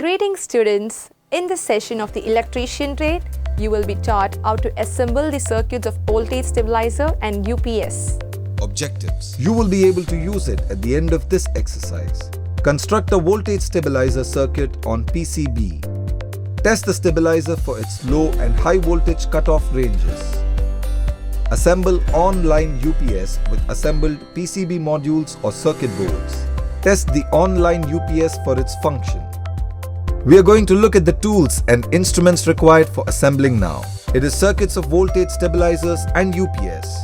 Greetings students, in this session of the electrician trade, you will be taught how to assemble the circuits of voltage stabilizer and UPS. Objectives. You will be able to use it at the end of this exercise. Construct a voltage stabilizer circuit on PCB. Test the stabilizer for its low and high voltage cutoff ranges. Assemble on-line UPS with assembled PCB modules or circuit boards. Test the on-line UPS for its function. We are going to look at the tools and instruments required for assembling now. It is circuits of voltage stabilizers and UPS.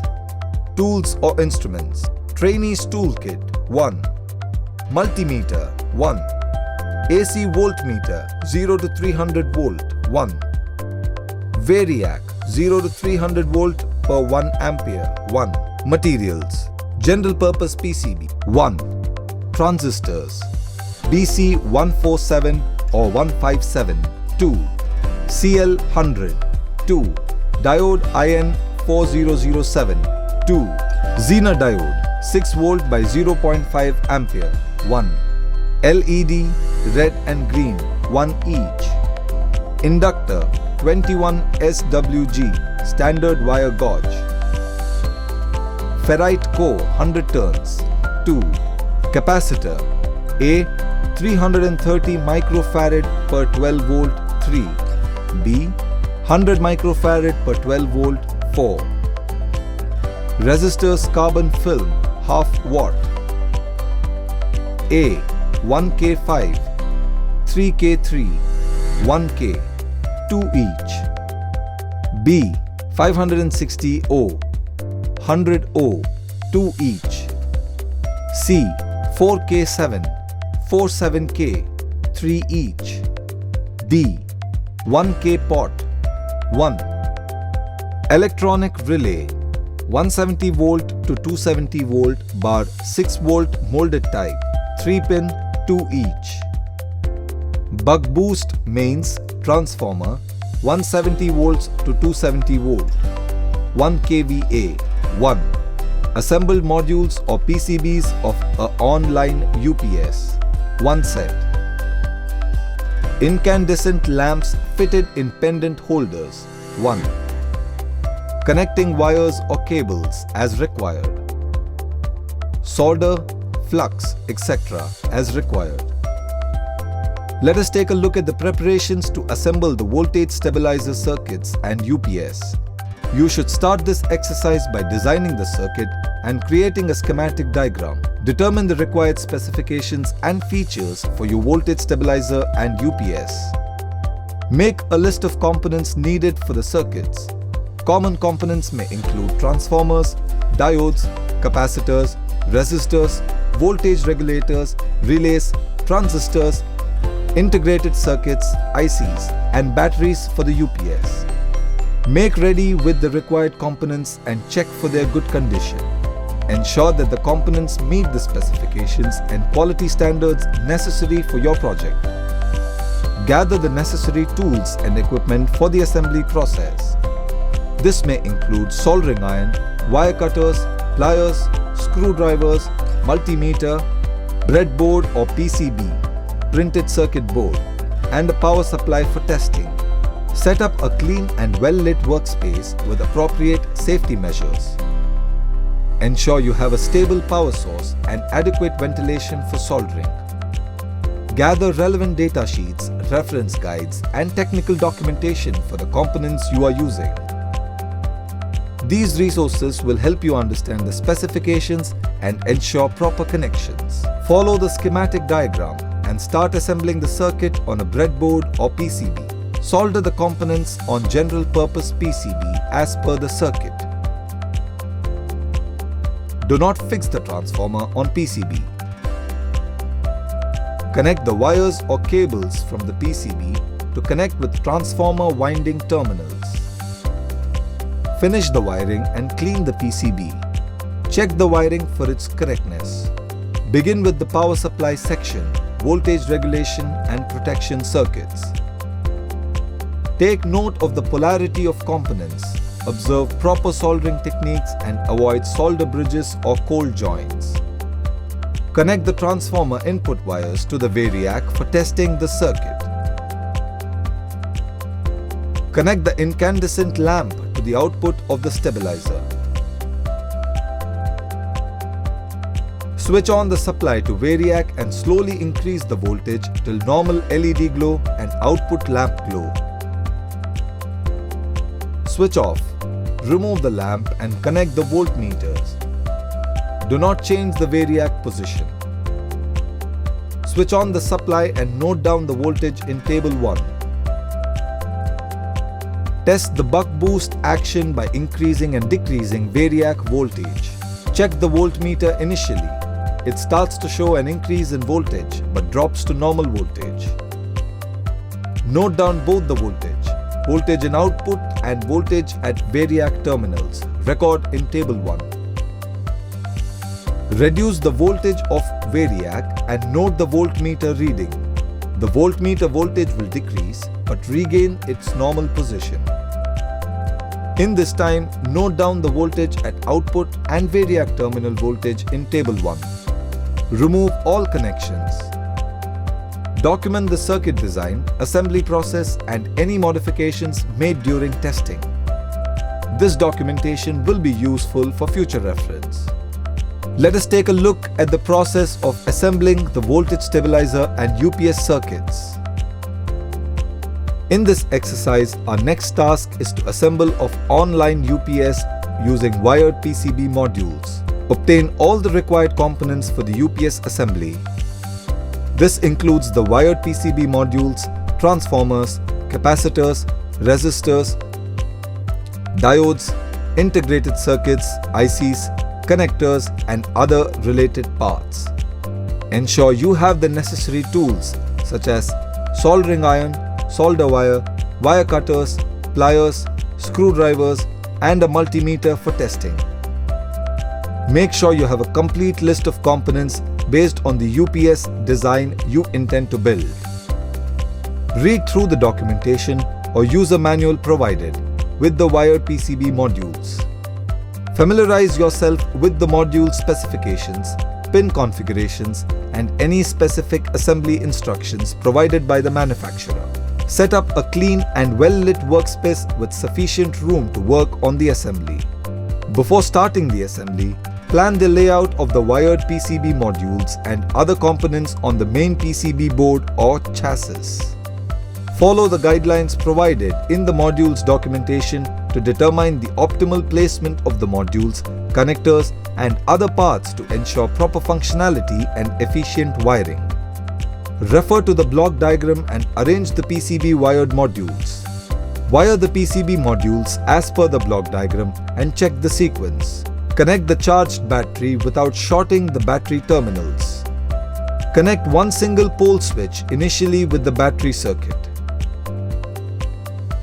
Tools or instruments. Trainee's toolkit 1. Multimeter 1. AC voltmeter 0 to 300 volt 1. Variac 0 to 300 volt per 1 ampere 1. Materials. General purpose PCB 1. Transistors BC 147 or 157 2. CL100 2. Diode IN 4007 2. Zener diode 6 volt by 0.5 ampere 1. LED red and green 1 each. Inductor 21 SWG standard wire gauge. Ferrite core 100 turns 2. Capacitor A 330 microfarad per 12 volt 3. B 100 microfarad per 12 volt 4. Resistors carbon film half watt. A 1K5, 3K3, 1K, 2 each. B 560 O, 100 O, 2 each. C 4K7, 47K, 3 each. D 1K pot, 1. Electronic relay 170 volt to 270 volt bar 6 volt molded type 3 pin 2 each. Buck boost mains transformer 170 volts to 270 volt 1 kVA 1. Assembled modules or PCBs of a on-line UPS 1 set. Incandescent lamps fitted in pendant holders 1. Connecting wires or cables as required. Solder, flux, etc. as required. Let us take a look at the preparations to assemble the voltage stabilizer circuits and UPS. You should start this exercise by designing the circuit and creating a schematic diagram. Determine the required specifications and features for your voltage stabilizer and UPS. Make a list of components needed for the circuits. Common components may include transformers, diodes, capacitors, resistors, voltage regulators, relays, transistors, integrated circuits, ICs, and batteries for the UPS. Make ready with the required components and check for their good condition. Ensure that the components meet the specifications and quality standards necessary for your project. Gather the necessary tools and equipment for the assembly process. This may include soldering iron, wire cutters, pliers, screwdrivers, multimeter, breadboard or PCB, printed circuit board, and a power supply for testing. Set up a clean and well-lit workspace with appropriate safety measures. Ensure you have a stable power source and adequate ventilation for soldering. Gather relevant data sheets, reference guides, and technical documentation for the components you are using. These resources will help you understand the specifications and ensure proper connections. Follow the schematic diagram and start assembling the circuit on a breadboard or PCB. Solder the components on general purpose PCB as per the circuit. Do not fix the transformer on PCB. Connect the wires or cables from the PCB to connect with transformer winding terminals. Finish the wiring and clean the PCB. Check the wiring for its correctness. Begin with the power supply section, voltage regulation and protection circuits. Take note of the polarity of components. Observe proper soldering techniques and avoid solder bridges or cold joints. Connect the transformer input wires to the variac for testing the circuit. Connect the incandescent lamp to the output of the stabilizer. Switch on the supply to variac and slowly increase the voltage till normal LED glow and output lamp glow. Switch off. Remove the lamp and connect the voltmeters. Do not change the variac position. Switch on the supply and note down the voltage in table 1. Test the buck boost action by increasing and decreasing variac voltage. Check the voltmeter initially. It starts to show an increase in voltage but drops to normal voltage. Note down both the voltage in output and voltage at variac terminals. Record in table 1. Reduce the voltage of variac and note the voltmeter reading. The voltmeter voltage will decrease but regain its normal position. In this time, note down the voltage at output and variac terminal voltage in table 1. Remove all connections. Document the circuit design, assembly process and any modifications made during testing. This documentation will be useful for future reference. Let us take a look at the process of assembling the voltage stabilizer and UPS circuits. In this exercise, our next task is to assemble of online UPS using wired PCB modules. Obtain all the required components for the UPS assembly. This includes the wired PCB modules, transformers, capacitors, resistors, diodes, integrated circuits, ICs, connectors and other related parts. Ensure you have the necessary tools such as soldering iron, solder wire, wire cutters, pliers, screwdrivers and a multimeter for testing. Make sure you have a complete list of components based on the UPS design you intend to build. Read through the documentation or user manual provided with the wired PCB modules. Familiarize yourself with the module specifications, pin configurations and any specific assembly instructions provided by the manufacturer. Set up a clean and well-lit workspace with sufficient room to work on the assembly. Before starting the assembly, plan the layout of the wired PCB modules and other components on the main PCB board or chassis. Follow the guidelines provided in the modules documentation to determine the optimal placement of the modules, connectors and other parts to ensure proper functionality and efficient wiring. Refer to the block diagram and arrange the PCB wired modules. Wire the PCB modules as per the block diagram and check the sequence. Connect the charged battery without shorting the battery terminals. Connect one single pole switch initially with the battery circuit.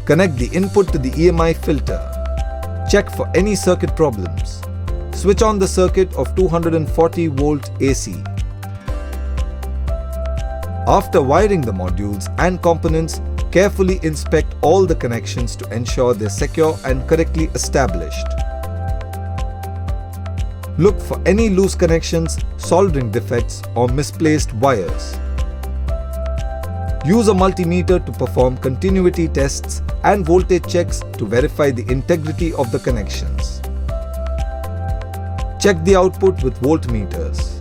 Connect the input to the EMI filter. Check for any circuit problems. Switch on the circuit of 240 volt AC. After wiring the modules and components, carefully inspect all the connections to ensure they're secure and correctly established. Look for any loose connections, soldering defects or misplaced wires. Use a multimeter to perform continuity tests and voltage checks to verify the integrity of the connections. Check the output with voltmeters.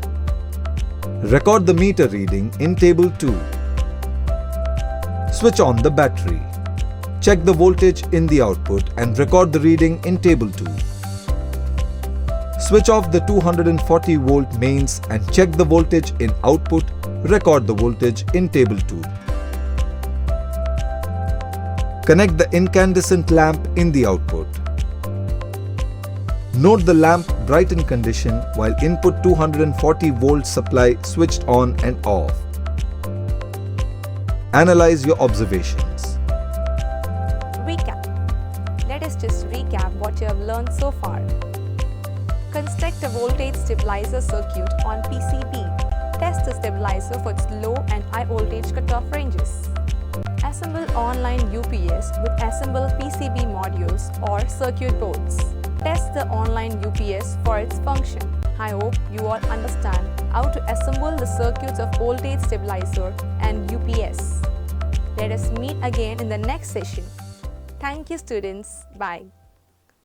Record the meter reading in table 2. Switch on the battery. Check the voltage in the output and record the reading in table 2. Switch off the 240 volt mains and check the voltage in output. Record the voltage in table 2. Connect the incandescent lamp in the output. Note the lamp brighten condition while input 240 volt supply switched on and off. Analyze your observations. Recap. Let us just recap what you have learned so far. Construct a voltage stabilizer circuit on PCB. Test the stabilizer for its low and high voltage cutoff ranges. Assemble online UPS with assembled PCB modules or circuit boards. Test the online UPS for its function. I hope you all understand how to assemble the circuits of voltage stabilizer and UPS. Let us meet again in the next session. Thank you, students. Bye.